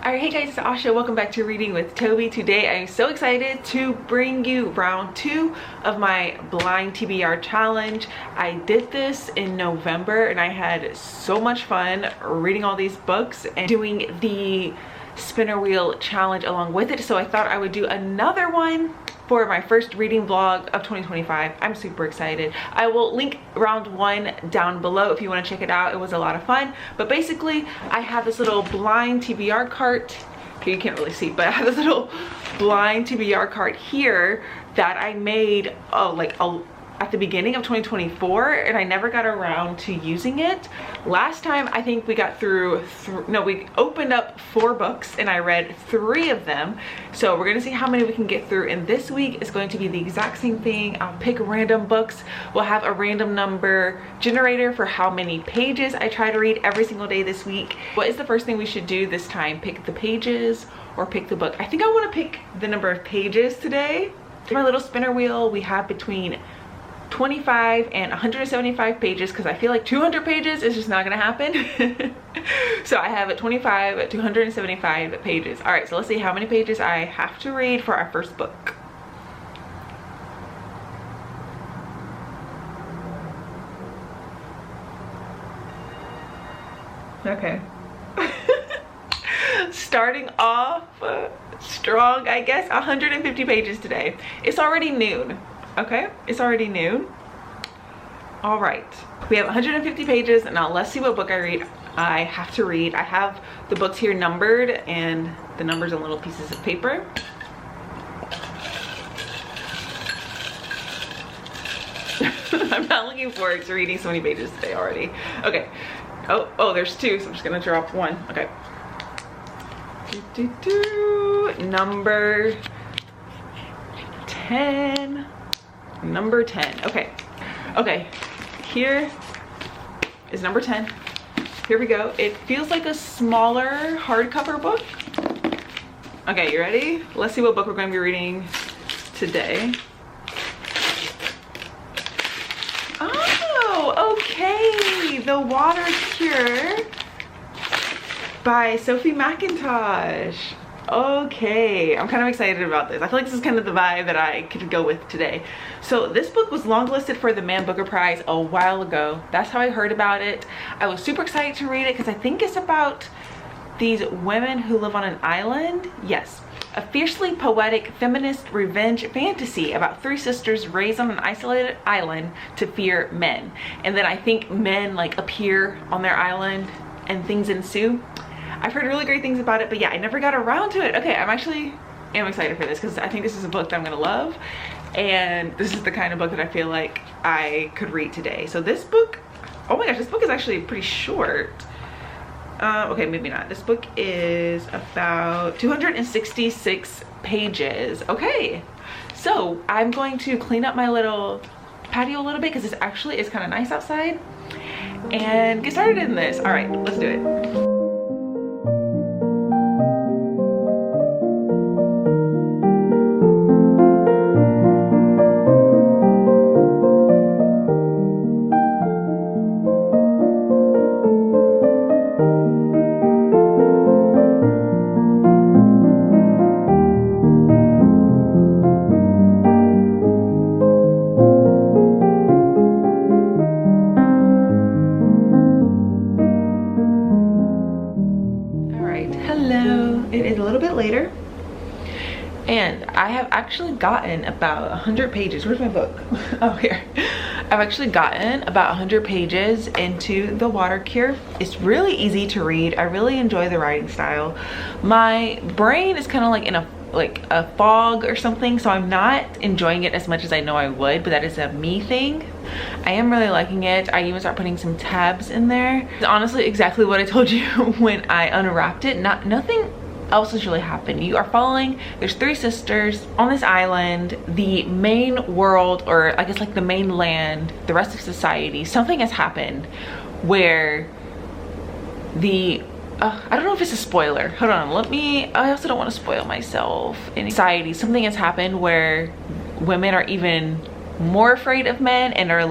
Alright, hey guys, it's Asha. Welcome back to Reading with Toby. Today I am so excited to bring you round 2 of my blind TBR challenge. I did this in November and I had so much fun reading all these books and doing the spinner wheel challenge along with it. So I thought I would do another one for my first reading vlog of 2025. I'm super excited. I will link round 1 down below if you want to check it out. It was a lot of fun. But basically, I have this little blind TBR cart. Okay, you can't really see, but I have this little blind TBR cart here that I made at the beginning of 2024, and I never got around to using it. Last time I think we got through we opened up 4 books and I read 3 of them. So we're gonna see how many we can get through, and this week is going to be the exact same thing. I'll pick random books. We'll have a random number generator for how many pages I try to read every single day this week. What is the first thing we should do this time? Pick the pages or pick the book? I think I want to pick the number of pages today. My little spinner wheel, we have between 25 and 175 pages because I feel like 200 pages is just not gonna happen. So I have 25 to 175 pages. All right, so let's see how many pages I have to read for our first book. Okay. Starting off strong, I guess. 150 pages today. It's already noon. Okay, it's already noon. All right, we have 150 pages. Now let's see what book I have to read. I have the books here numbered and the numbers on little pieces of paper. I'm not looking forward to reading so many pages today already. Okay. Oh, there's 2, so I'm just gonna drop 1. Okay. Number 10. Number 10. Okay, here is number 10. Here we go. It feels like a smaller hardcover book. Okay, you ready? Let's see what book we're going to be reading today. Oh, okay. The Water Cure by Sophie McIntosh. Okay, I'm kind of excited about this. I feel like this is kind of the vibe that I could go with today. So this book was longlisted for the Man Booker Prize a while ago. That's how I heard about it. I was super excited to read it because I think it's about these women who live on an island. Yes, a fiercely poetic feminist revenge fantasy about 3 sisters raised on an isolated island to fear men. And then I think men like appear on their island and things ensue. I've heard really great things about it, but yeah, I never got around to it. Okay, I'm excited for this because I think this is a book that I'm gonna love, and this is the kind of book that I feel like I could read today. So this book, oh my gosh, this book is actually pretty short. Okay, maybe not. This book is about 266 pages. Okay, so I'm going to clean up my little patio a little bit because it's kind of nice outside, and get started in this. All right, let's do it. Later, and I have actually gotten about 100 pages. Where's my book? Oh, here. I've actually gotten about 100 pages into The Water Cure. It's really easy to read. I really enjoy the writing style. My brain is kind of like in a fog or something, so I'm not enjoying it as much as I know I would, but that is a me thing. I am really liking it. I even start putting some tabs in there. It's honestly exactly what I told you when I unwrapped it. Nothing else has really happened. You are following, there's 3 sisters on this island. The main world, or I guess like the mainland, the rest of society, something has happened where I don't know if it's a spoiler. Hold on, I also don't want to spoil myself. In society, something has happened where women are even more afraid of men and are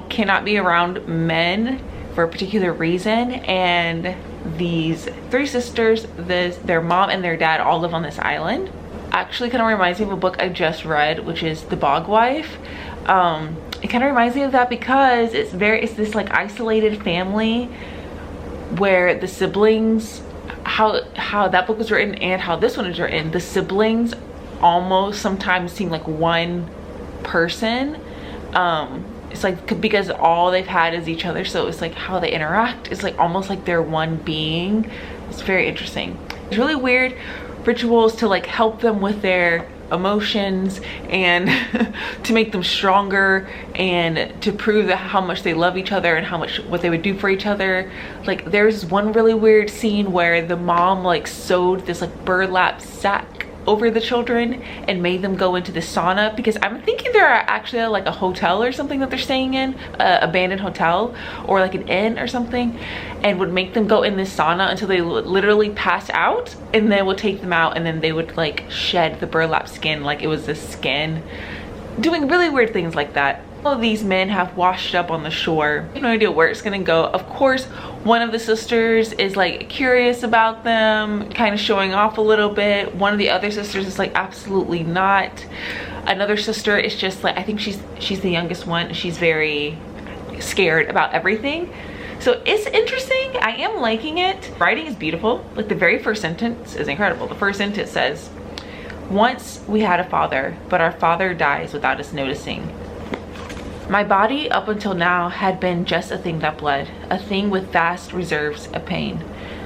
cannot be around men for a particular reason, and these three sisters, their mom and their dad all live on this island. Actually kind of reminds me of a book I just read, which is The Bog Wife. It kind of reminds me of that because it's this like isolated family where the siblings, how that book was written and how this one is written, the siblings almost sometimes seem like one person. It's like because all they've had is each other, so it's like how they interact is like almost like they're one being. It's very interesting. It's really weird rituals to like help them with their emotions and to make them stronger and to prove that how much they love each other and what they would do for each other. Like there's one really weird scene where the mom like sewed this like burlap sack over the children and made them go into the sauna, because I'm thinking they're actually like a hotel or something that they're staying in, abandoned hotel or like an inn or something, and would make them go in this sauna until they literally pass out, and then would take them out and then they would like shed the burlap skin like it was the skin, doing really weird things like that. All of these men have washed up on the shore. I have no idea where it's gonna go. Of course, one of the sisters is like curious about them, kind of showing off a little bit. One of the other sisters is like absolutely not. Another sister is just like, I think she's the youngest one. She's very scared about everything. So it's interesting. I am liking it. Writing is beautiful. Like the very first sentence is incredible. The first sentence says, "Once we had a father, but our father dies without us noticing. My body up until now had been just a thing that bled, a thing with vast reserves of pain.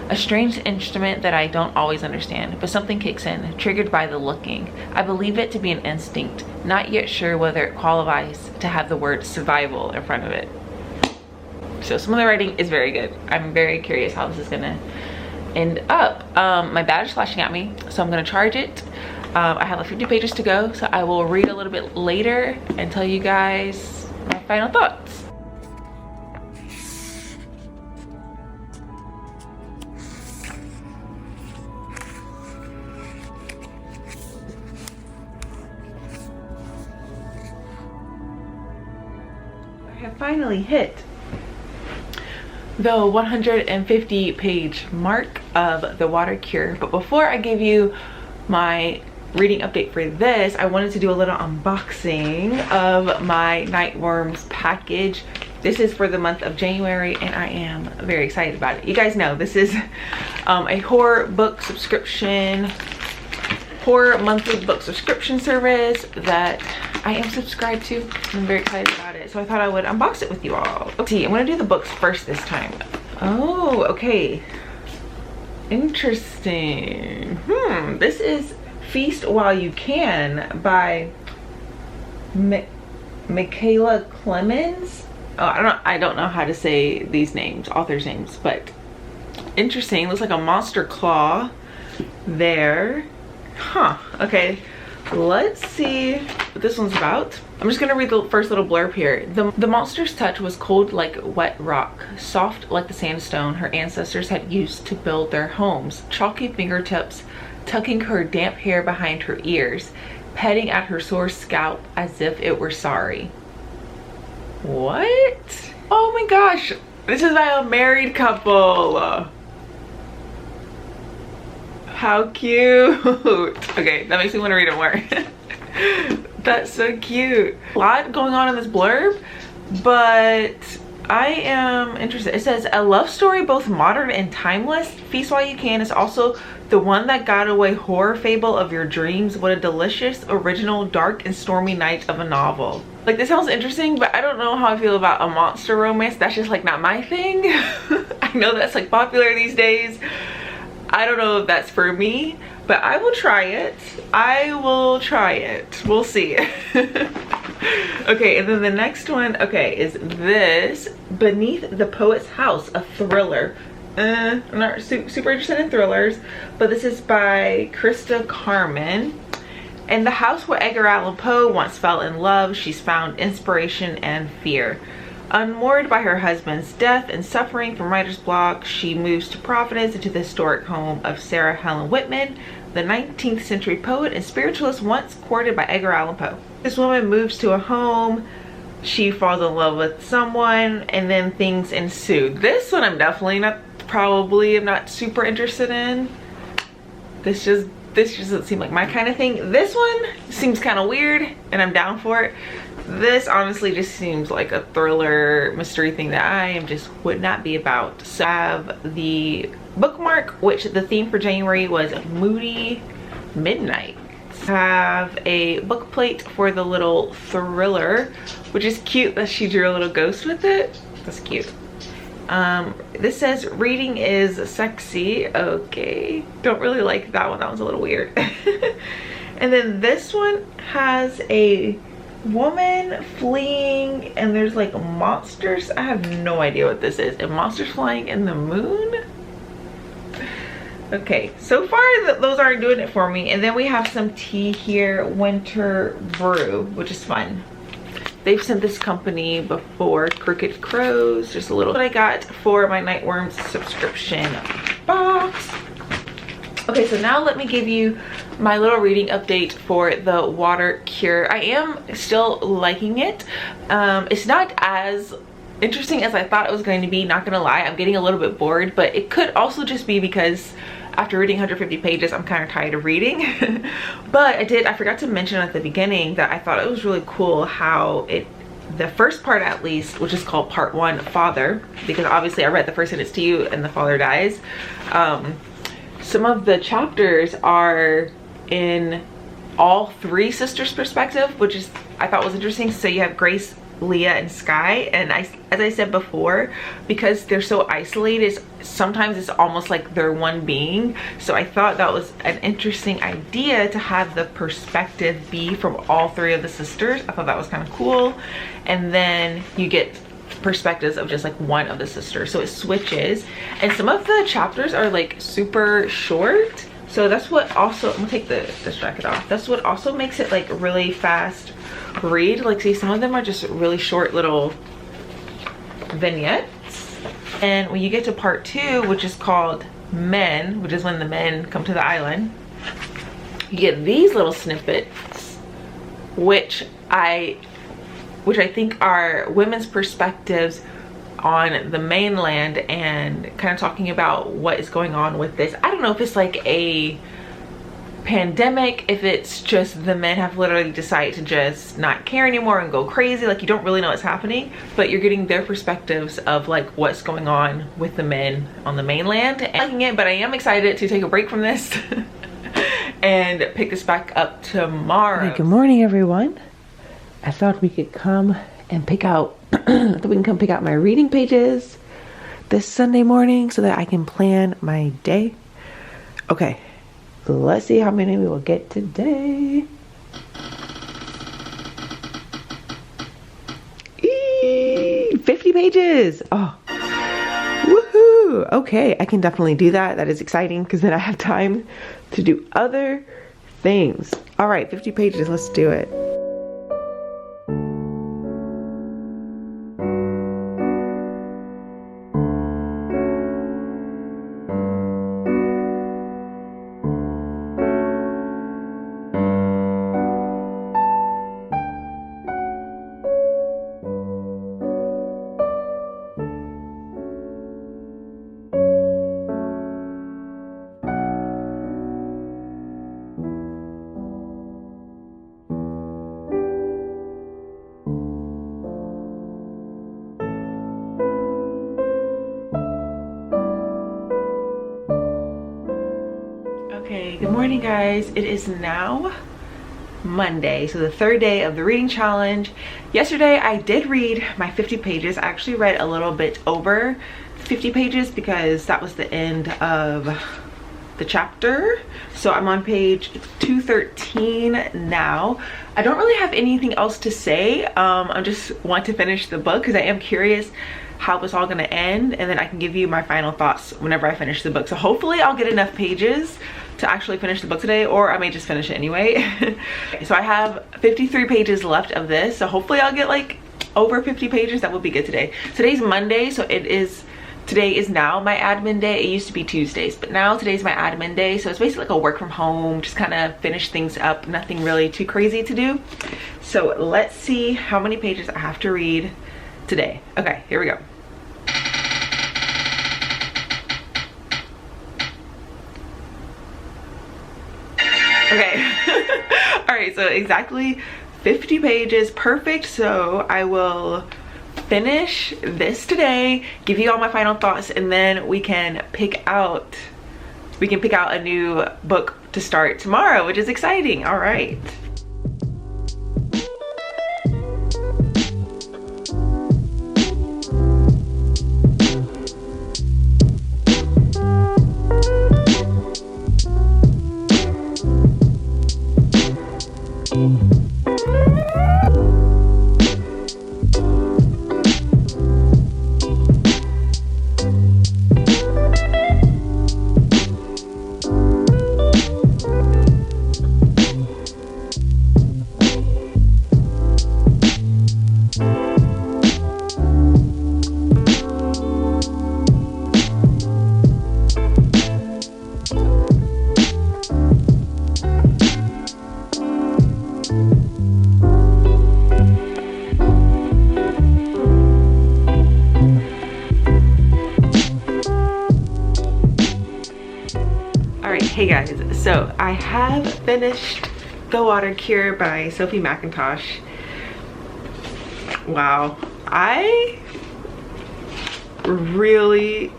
A strange instrument that I don't always understand, but something kicks in, triggered by the looking. I believe it to be an instinct, not yet sure whether it qualifies to have the word survival in front of it." So some of the writing is very good. I'm very curious how this is gonna end up. My battery's flashing at me, so I'm gonna charge it. I have like 50 pages to go, so I will read a little bit later and tell you guys my final thoughts. I have finally hit the 150 page mark of The Water Cure, but before I give you my reading update for this, I wanted to do a little unboxing of my Nightworms package. This is for the month of January and I am very excited about it. You guys know this is a horror book subscription, horror monthly book subscription service that I am subscribed to. I'm very excited about it, so I thought I would unbox it with you all. Let's see, I'm gonna do the books first this time. Oh, okay, interesting. This is Feast While You Can by Michaela Clemens. Oh, I don't know how to say these names, authors' names, but interesting. Looks like a monster claw there. Huh, okay. Let's see what this one's about. I'm just gonna read the first little blurb here. The monster's touch was cold like wet rock, soft like the sandstone her ancestors had used to build their homes. Chalky fingertips tucking her damp hair behind her ears, petting at her sore scalp as if it were sorry. What? Oh my gosh, this is by a married couple. How cute. Okay, that makes me want to read it more. That's so cute. A lot going on in this blurb, but I am interested. It says, a love story both modern and timeless. Feast While You Can is also the one that got away horror fable of your dreams. What a delicious, original, dark, and stormy night of a novel. Like, this sounds interesting, but I don't know how I feel about a monster romance. That's just like not my thing. I know that's like popular these days. I don't know if that's for me, but I will try it. I will try it. We'll see. Okay, and then the next one, okay, is this Beneath the Poet's House, a thriller. I'm not super interested in thrillers, but this is by Krista Carmen. In the house where Edgar Allan Poe once fell in love, she's found inspiration and fear. Unmoored by her husband's death and suffering from writer's block, she moves to Providence into the historic home of Sarah Helen Whitman, the 19th century poet and spiritualist once courted by Edgar Allan Poe. This woman moves to a home, she falls in love with someone, and then things ensue. This one I'm definitely not probably am not super interested in. This just doesn't seem like my kind of thing. This one seems kind of weird and I'm down for it. This honestly just seems like a thriller mystery thing that I just would not be about. So I have the bookmark, which the theme for January was Moody Midnight. I have a book plate for the little thriller, which is cute that she drew a little ghost with it. That's cute. This says reading is sexy. Okay, don't really like that one. That one's a little weird. And then this one has a woman fleeing and there's like monsters. I have no idea what this is. And monsters flying in the moon. Okay, so far those aren't doing it for me. And then we have some tea here, winter brew, which is fun. They've sent this company before, Crooked Crows. Just a little what I got for my Nightworms subscription box. Okay, so now let me give you my little reading update for the water cure. I am still liking it. It's not as interesting as I thought it was going to be, not gonna lie. I'm getting a little bit bored, but it could also just be because after reading 150 pages, I'm kind of tired of reading. But I forgot to mention at the beginning that I thought it was really cool how the first part at least, which is called part 1, Father, because obviously I read the first sentence to you and the father dies. Some of the chapters are in all 3 sisters' perspective, which is I thought was interesting. So you have Grace, Leah, and Sky, and as I said before, because they're so isolated, sometimes it's almost like they're one being. So I thought that was an interesting idea to have the perspective be from all 3 of the sisters. I thought that was kind of cool. And then you get perspectives of just like one of the sisters, so it switches. And some of the chapters are like super short, so that's what also, I'm gonna take this jacket off. That's what also makes it like really fast read. Like, see, some of them are just really short little vignettes. And when you get to part 2, which is called Men, which is when the men come to the island, you get these little snippets, which I think are women's perspectives on the mainland and kind of talking about what is going on with this. I don't know if it's like a pandemic, if it's just the men have literally decided to just not care anymore and go crazy. Like, you don't really know what's happening, but you're getting their perspectives of like what's going on with the men on the mainland. And I'm liking it, but I am excited to take a break from this and pick this back up tomorrow. Hey, good morning, everyone. I thought we could come and pick out my reading pages this Sunday morning so that I can plan my day. Okay, let's see how many we will get today. 50 pages. Oh, woohoo. Okay, I can definitely do that. That is exciting because then I have time to do other things. All right, 50 pages. Let's do it. Okay, good morning guys. It is now Monday, so the 3rd day of the reading challenge. Yesterday I did read my 50 pages. I actually read a little bit over 50 pages because that was the end of the chapter. So I'm on page 213 now. I don't really have anything else to say. I just want to finish the book because I am curious how it's all gonna end, and then I can give you my final thoughts whenever I finish the book. So hopefully I'll get enough pages to actually finish the book today, or I may just finish it anyway. So I have 53 pages left of this, so hopefully I'll get like over 50 pages. That would be good today. Today's Monday, so today is now my admin day. It used to be Tuesdays, but now today's my admin day, so it's basically like a work from home, just kind of finish things up, nothing really too crazy to do. So let's see how many pages I have to read today. Okay, here we go. Okay. All right, so exactly 50 pages, perfect. So I will finish this today, give you all my final thoughts, and then we can pick out a new book to start tomorrow, which is exciting. All right. Hey guys, so I have finished The Water Cure by Sophie McIntosh. Wow, I really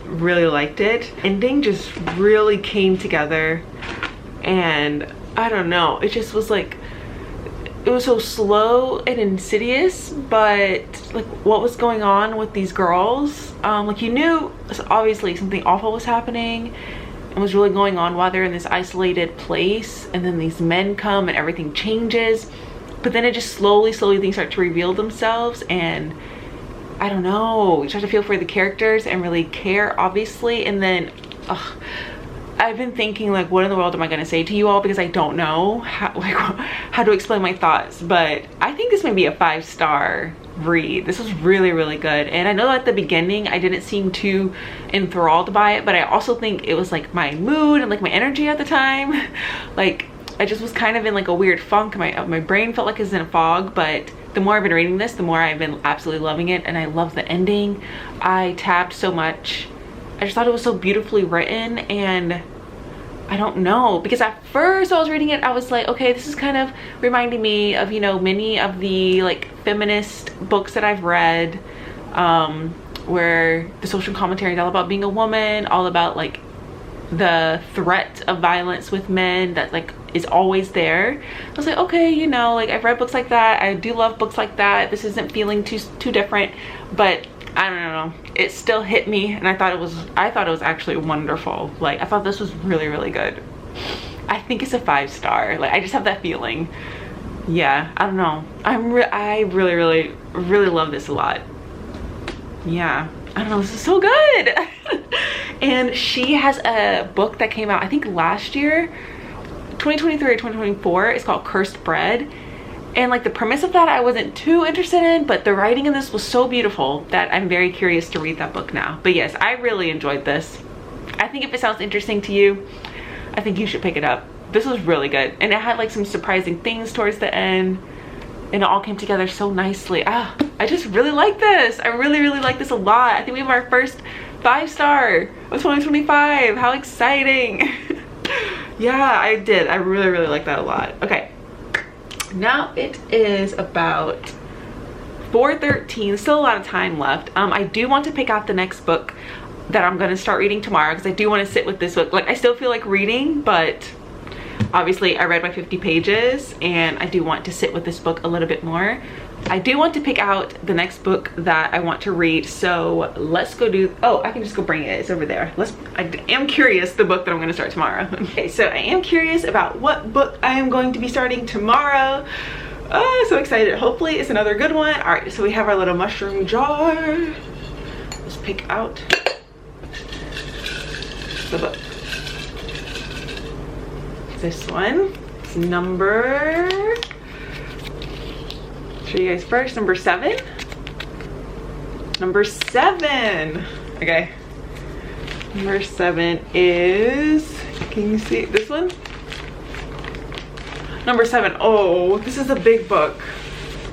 liked it. Ending just really came together, and I don't know, it just was like, it was so slow and insidious, but like what was going on with these girls, like you knew obviously something awful was happening and was really going on while they're in this isolated place, and then these men come and everything changes, but then it just slowly things start to reveal themselves, and I don't know, you start to feel for the characters and really care, obviously. And then I've been thinking, like, what in the world am I gonna say to you all, because I don't know how to explain my thoughts, but I think this may be a 5-star read. This was really good, and I know at the beginning I didn't seem too enthralled by it, but I also think it was like my mood and like my energy at the time. Like I just was kind of in like a weird funk. My brain felt like it was in a fog, but the more I've been reading this, the more I've been absolutely loving it, and I love the ending. I tapped so much. I just thought it was so beautifully written, and I don't know, because at first I was reading it, I was like, okay, this is kind of reminding me of, you know, many of the like feminist books that I've read, where the social commentary is all about being a woman, all about like the threat of violence with men that like is always there. I was like, okay, you know, like I've read books like that. I do love books like that. This isn't feeling too different, but I don't know, it still hit me, and I thought it was actually wonderful. Like I thought this was really good. I think it's a 5-star. Like I just have that feeling. Yeah, I don't know, I really love this a lot. Yeah, I don't know, this is so good. And she has a book that came out I think last year, 2023 or 2024. It's called Cursed Bread. And like the premise of that I wasn't too interested in, but the writing in this was so beautiful that I'm very curious to read that book now. But yes, I really enjoyed this. I think if it sounds interesting to you, I think you should pick it up. This was really good, and it had like some surprising things towards the end, and it all came together so nicely. I just really like this. I really like this a lot. I think we have our first 5-star of 2025. How exciting. Yeah, I did. I really like that a lot. Okay. Now it is about 4:13, still a lot of time left. I do want to pick out the next book that I'm going to start reading tomorrow, because I do want to sit with this book. Like I still feel like reading, but obviously I read my 50 pages and I do want to sit with this book a little bit more. I do want to pick out the next book that I want to read, so let's go do, oh, I can just go bring it, it's over there. I am curious the book that I'm going to start tomorrow. Okay, so I am curious about what book I am going to be starting tomorrow. Oh, so excited. Hopefully it's another good one. All right, so we have our little mushroom jar. Let's pick out the book. This one is number, show you guys first, number 7. Number 7. Okay. Number 7 is, can you see this one? Number 7. Oh, this is a big book.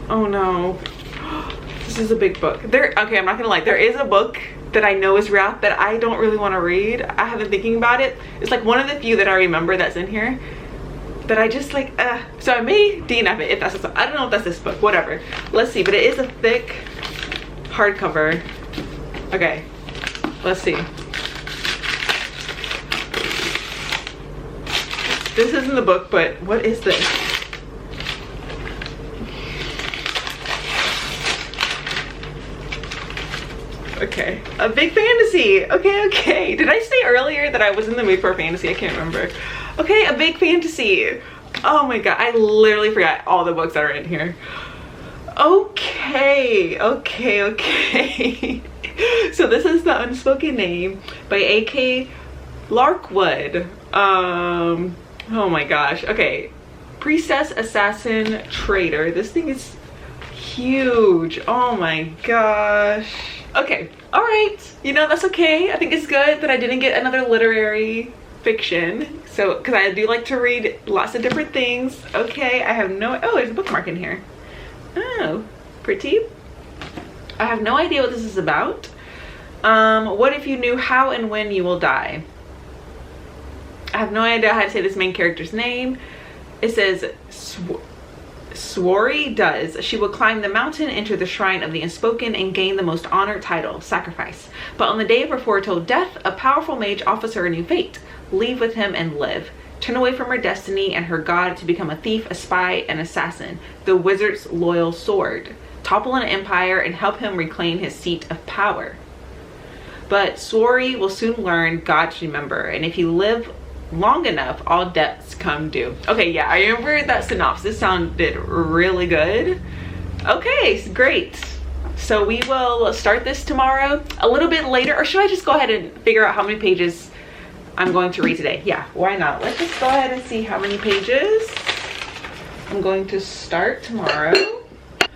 Oh no. This is a big book. Okay, I'm not gonna lie. There is a book that I know is wrapped that I don't really want to read. I have been thinking about it. It's like one of the few that I remember that's in here. that I just like, so I may DNF it if that's, I don't know if that's this book, whatever. Let's see, but it is a thick hardcover. Okay, let's see. This isn't the book, but what is this? Okay, a big fantasy. Okay. Did I say earlier that I was in the mood for a fantasy? I can't remember. Okay, a big fantasy. Oh my god, I literally forgot all the books that are in here. Okay. So this is The Unspoken Name by A.K. Larkwood. Oh my gosh. Okay, Priestess, Assassin, Traitor. This thing is huge. Oh my gosh. Okay, all right. You know, that's okay. I think it's good that I didn't get another literary fiction. So, because I do like to read lots of different things. Okay, I have no, oh, there's a bookmark in here. Oh, pretty. I have no idea what this is about. What if you knew how and when you will die? I have no idea how to say this main character's name. It says, Sworry does. She will climb the mountain, enter the shrine of the Unspoken, and gain the most honored title, Sacrifice. But on the day of her foretold death, a powerful mage offers her a new fate. Leave with him and live. Turn away from her destiny and her god to become a thief, a spy, an assassin, the wizard's loyal sword. Topple an empire and help him reclaim his seat of power. But Sworry will soon learn God to remember, and if you live long enough, all debts come due. Okay, yeah, I remember that synopsis sounded really good. Okay, great. So we will start this tomorrow a little bit later, or should I just go ahead and figure out how many pages I'm going to read today? Yeah, why not? Let's just go ahead and see how many pages I'm going to start tomorrow.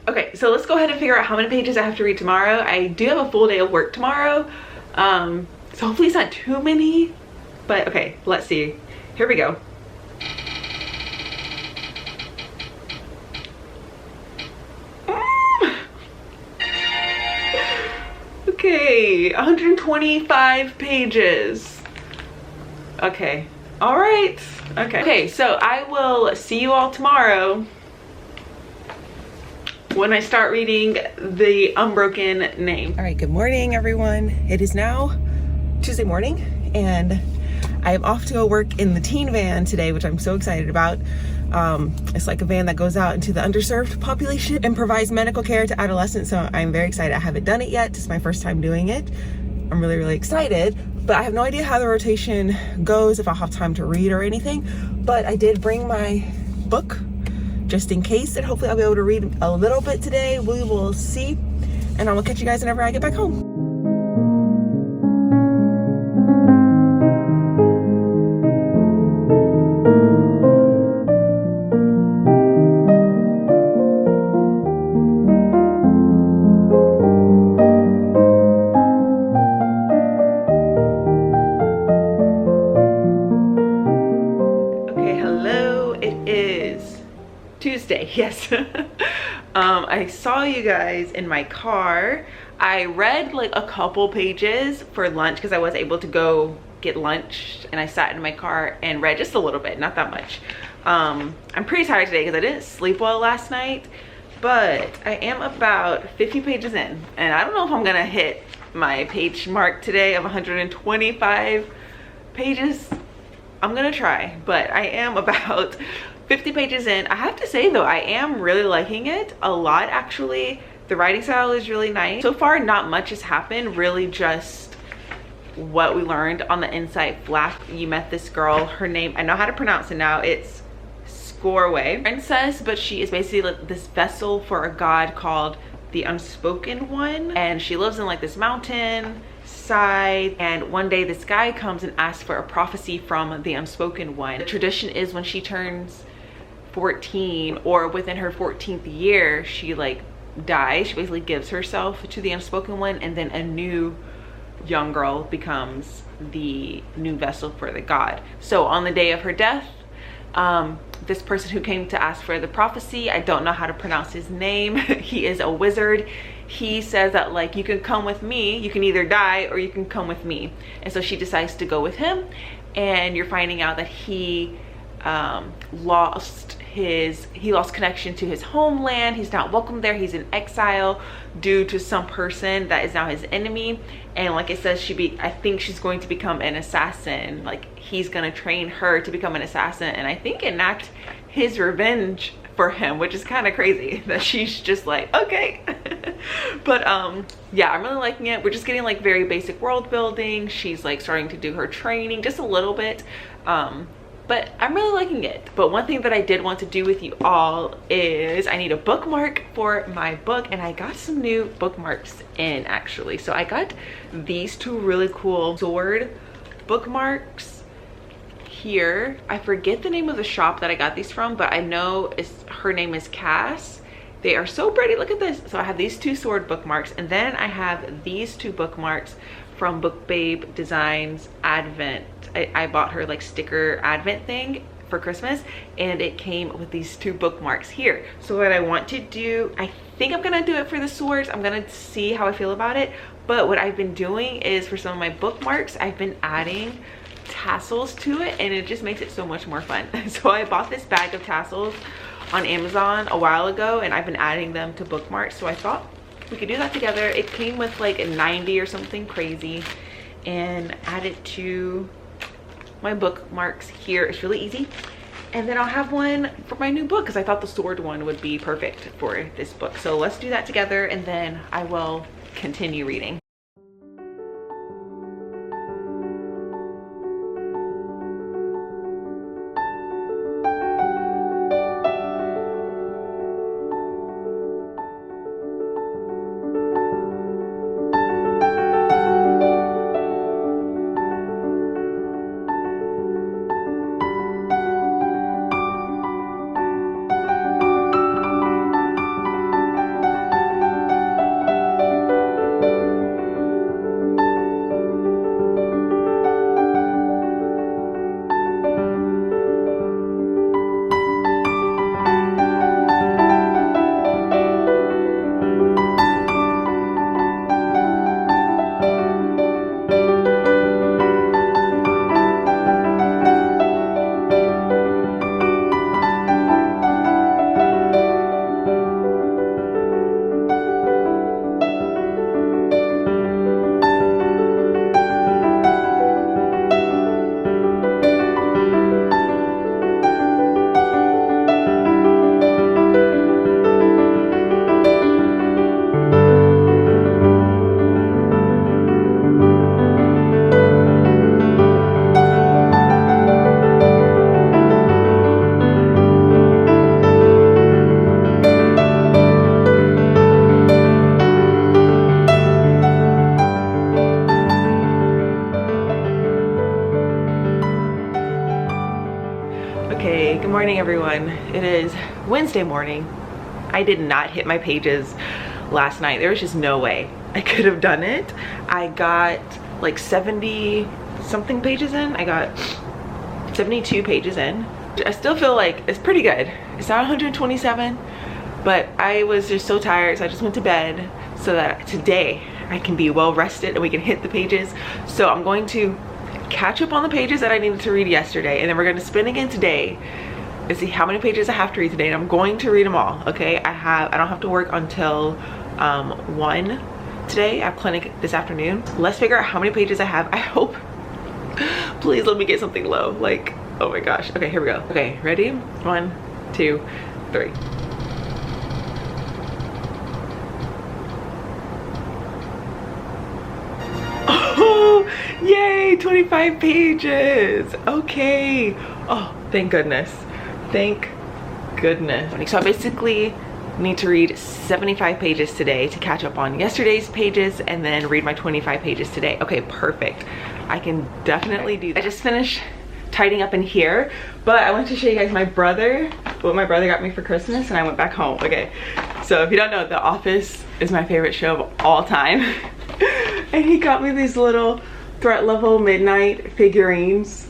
Okay, so let's go ahead and figure out how many pages I have to read tomorrow. I do have a full day of work tomorrow, so hopefully it's not too many. But okay, let's see. Here we go. Okay, 125 pages. Okay, all right. Okay, so I will see you all tomorrow when I start reading The Unbroken Name. All right, good morning, everyone. It is now Tuesday morning, and I am off to go work in the teen van today, which I'm so excited about. It's like a van that goes out into the underserved population and provides medical care to adolescents. So I'm very excited. I haven't done it yet. It's my first time doing it. I'm really excited, but I have no idea how the rotation goes, if I'll have time to read or anything. But I did bring my book just in case, and hopefully I'll be able to read a little bit today. We will see, and I will catch you guys whenever I get back home. Tuesday, yes. I saw you guys in my car. I read like a couple pages for lunch because I was able to go get lunch, and I sat in my car and read just a little bit, not that much. I'm pretty tired today because I didn't sleep well last night, but I am about 50 pages in, and I don't know if I'm gonna hit my page mark today of 125 pages. I'm gonna try, but I am about 50 pages in. I have to say though, I am really liking it a lot actually. The writing style is really nice. So far, not much has happened, really just what we learned on the Insight Flap. You met this girl, her name, I know how to pronounce it now, it's Scoreway. Princess, but she is basically like this vessel for a god called the Unspoken One, and she lives in like this mountain side, and one day this guy comes and asks for a prophecy from the Unspoken One. The tradition is when she turns 14, or within her 14th year, she like dies. She basically gives herself to the Unspoken One, and then a new young girl becomes the new vessel for the god. So on the day of her death, this person who came to ask for the prophecy, I don't know how to pronounce his name, he is a wizard. He says that like, you can come with me, you can either die or you can come with me. And so she decides to go with him, and you're finding out that he he lost connection to his homeland. He's not welcome there. He's in exile due to some person that is now his enemy. And like it says, I think she's going to become an assassin. Like he's gonna train her to become an assassin, and I think enact his revenge for him, which is kind of crazy that she's just like, okay. But yeah, I'm really liking it. We're just getting like very basic world building. She's like starting to do her training just a little bit, but I'm really liking it. But one thing that I did want to do with you all is I need a bookmark for my book, and I got some new bookmarks in actually. So I got these two really cool sword bookmarks here. I forget the name of the shop that I got these from, but I know her name is Cass. They are so pretty. Look at this. So I have these two sword bookmarks, and then I have these two bookmarks from Book Babe Designs Advent. I bought her like sticker advent thing for Christmas, and it came with these two bookmarks here. So what I want to do, I think I'm gonna do it for the swords. I'm gonna see how I feel about it. But what I've been doing is for some of my bookmarks, I've been adding tassels to it, and it just makes it so much more fun. So I bought this bag of tassels on Amazon a while ago, and I've been adding them to bookmarks. So I thought we could do that together. It came with like a 90 or something crazy, and add it to my bookmarks here. It's really easy. And then I'll have one for my new book, because I thought the sword one would be perfect for this book. So let's do that together, and then I will continue reading. Okay, good morning everyone. It is Wednesday morning. I did not hit my pages last night. There was just no way I could have done it. I got like 70 something pages in. I got 72 pages in. I still feel like it's pretty good. It's not 127, but I was just so tired, so I just went to bed so that today I can be well rested and we can hit the pages. So I'm going to catch up on the pages that I needed to read yesterday, and then we're going to spin again today and see how many pages I have to read today, and I'm going to read them all. Okay, I don't have to work until 1 today. I have clinic this afternoon. Let's figure out how many pages I have. I hope, please let me get something low, like, oh my gosh. Okay, here we go. Okay, ready? 1, 2, 3. Yay, 25 pages. Okay. Oh, thank goodness. Thank goodness. So I basically need to read 75 pages today to catch up on yesterday's pages, and then read my 25 pages today. Okay, perfect. I can definitely do that. I just finished tidying up in here, but I want to show you guys what my brother got me for Christmas, and I went back home. Okay, so if you don't know, The Office is my favorite show of all time. And he got me these little Threat Level Midnight figurines.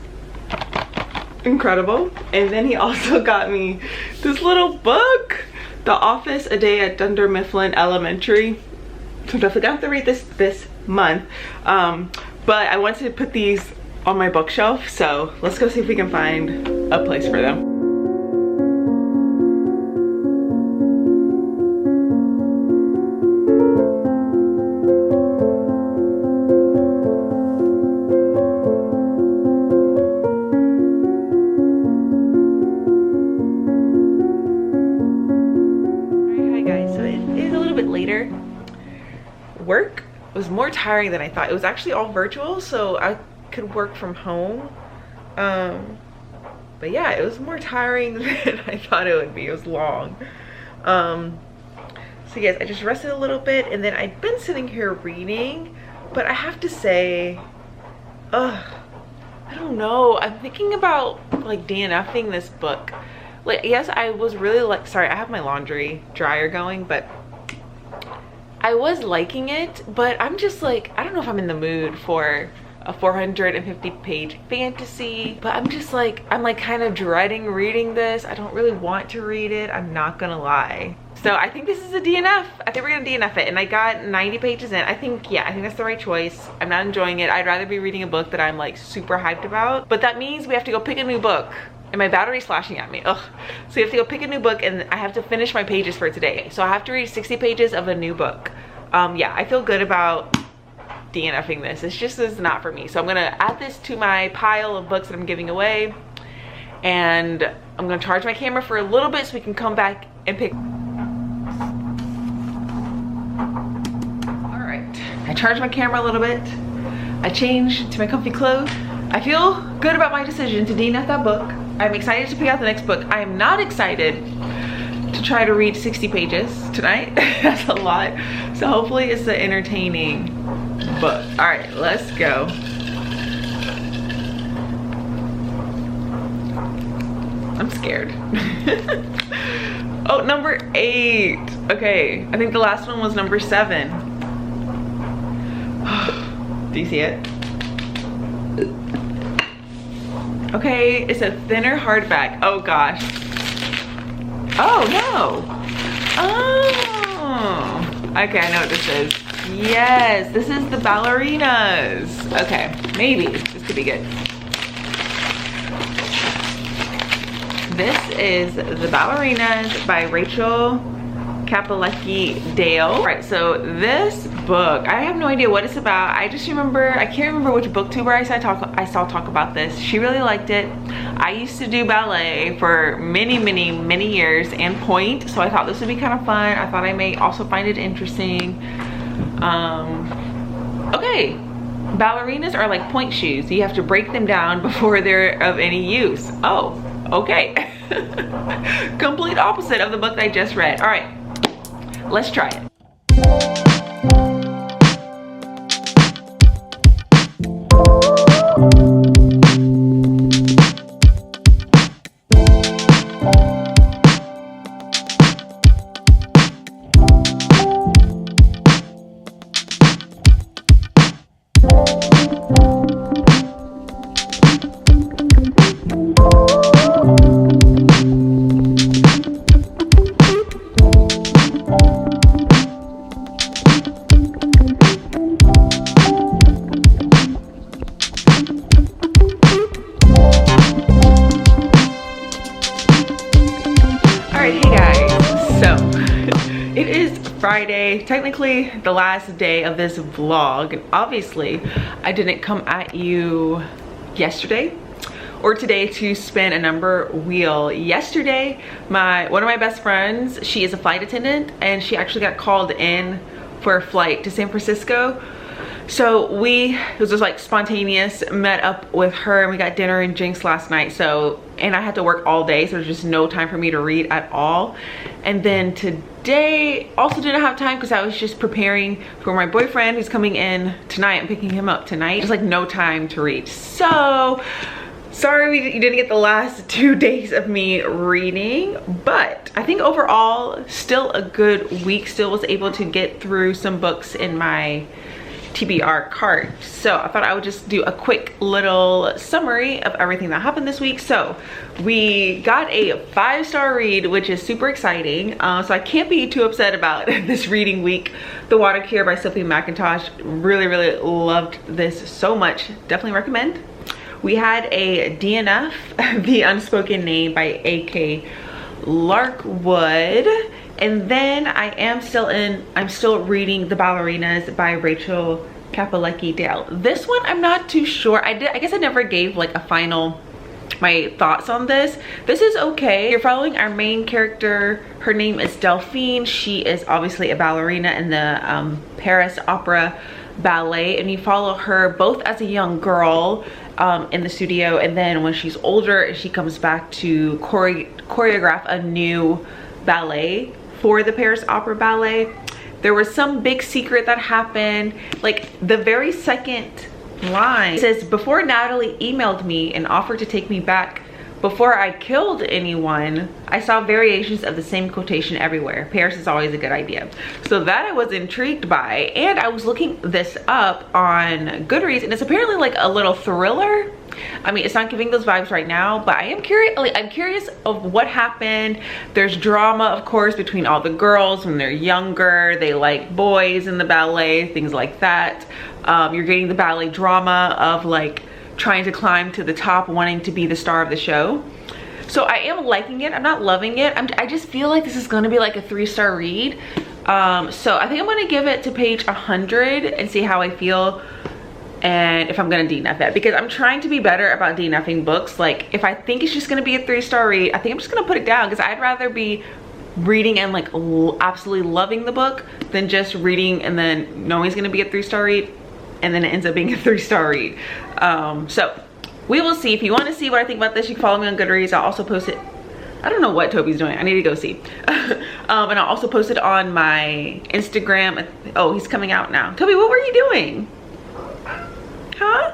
Incredible. And then he also got me this little book, The Office, A Day at Dunder Mifflin Elementary. So definitely gonna have to read this month. But I wanted to put these on my bookshelf, so let's go see if we can find a place for them. Work was more tiring than I thought. It was actually all virtual, so I could work from home. But yeah, it was more tiring than I thought it would be. It was long. So yes, I just rested a little bit, and then I'd been sitting here reading, but I have to say, I don't know. I'm thinking about like DNFing this book. Like, yes, I was really like, sorry, I have my laundry dryer going, but I was liking it, but I'm just like, I don't know if I'm in the mood for a 450-page fantasy, but I'm just like, I'm like kind of dreading reading this. I don't really want to read it, I'm not gonna lie. So I think this is a DNF. I think we're gonna DNF it, and I got 90 pages in. I think, yeah, I think that's the right choice. I'm not enjoying it. I'd rather be reading a book that I'm like super hyped about, but that means we have to go pick a new book. And my battery's flashing at me. Ugh. So you have to go pick a new book, and I have to finish my pages for today. So I have to read 60 pages of a new book. Yeah, I feel good about DNFing this. It's just is not for me. So I'm gonna add this to my pile of books that I'm giving away, and I'm gonna charge my camera for a little bit so we can come back and pick. All right, I charged my camera a little bit. I changed to my comfy clothes. I feel good about my decision to DNF that book. I'm excited to pick out the next book. I am not excited to try to read 60 pages tonight. That's a lot. So hopefully it's an entertaining book. All right, let's go. I'm scared. Oh, number 8. Okay, I think the last one was number 7. Do you see it? Okay, it's a thinner hardback. Oh gosh. Oh no. Oh. Okay, I know what this is. Yes, this is the Ballerinas. Okay, maybe this could be good. This is the Ballerinas by Rachel Kapelecki Dale. All right, so this book, I have no idea what it's about. I just remember, I can't remember which booktuber I saw talk about this. She really liked it. I used to do ballet for many years and point, so I thought this would be kind of fun. I thought I may also find it interesting. Okay, ballerinas are like point shoes. You have to break them down before they're of any use. Oh, okay. Complete opposite of the book that I just read. All right, let's try it. Friday, technically the last day of this vlog, and obviously I didn't come at you yesterday or today to spin a number wheel. Yesterday, one of my best friends, she is a flight attendant, and she actually got called in for a flight to San Francisco. So it was just like spontaneous, met up with her and we got dinner and drinks last night. And I had to work all day, so there's just no time for me to read at all. And then today, also didn't have time because I was just preparing for my boyfriend who's coming in tonight. I'm picking him up tonight. Just like no time to read. So, sorry you didn't get the last 2 days of me reading, but I think overall, still a good week. Still was able to get through some books in my TBR cart. So I thought I would just do a quick little summary of everything that happened this week. So we got a 5-star read, which is super exciting. So I can't be too upset about this reading week. The Water Cure by Sophie McIntosh. Really loved this so much. Definitely recommend. We had a DNF, The Unspoken Name by A.K. Larkwood. And then I'm still reading The Ballerinas by Rachel Kapelecki Dale. This one I'm not too sure. I guess I never gave like my thoughts on this. This is okay. You're following our main character. Her name is Delphine. She is obviously a ballerina in the Paris Opera Ballet, and you follow her both as a young girl in the studio, and then when she's older she comes back to choreograph a new ballet for the Paris Opera Ballet. There was some big secret that happened. Like the very second line says, before Natalie emailed me and offered to take me back before I killed anyone, I saw variations of the same quotation everywhere. Paris is always a good idea. So that I was intrigued by, and I was looking this up on Goodreads, and it's apparently like a little thriller. I mean, it's not giving those vibes right now, but I am curious. Like, I'm curious of what happened. There's drama, of course, between all the girls when they're younger. They like boys in the ballet, things like that. You're getting the ballet drama of like trying to climb to the top, wanting to be the star of the show. So I am liking it. I'm not loving it. I just feel like this is going to be like a 3-star read. So I think I'm going to give it to page 100 and see how I feel, and if I'm gonna DNF it, because I'm trying to be better about DNFing books. Like if I think it's just gonna be a 3-star read, I think I'm just gonna put it down, because I'd rather be reading and like absolutely loving the book than just reading and then knowing it's gonna be a 3-star read and then it ends up being a 3-star read. So we will see. If you want to see what I think about this, you can follow me on Goodreads. I'll also post it. I don't know what Toby's doing. I need to go see. And I'll also post it on my Instagram. Oh, he's coming out now. Toby, what were you doing? Huh?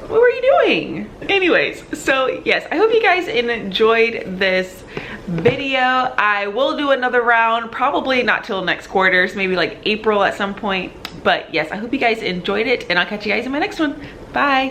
What were you doing? Anyways, so yes, I hope you guys enjoyed this video. I will do another round, probably not till next quarter, so maybe like April at some point. But yes, I hope you guys enjoyed it, and I'll catch you guys in my next one. Bye.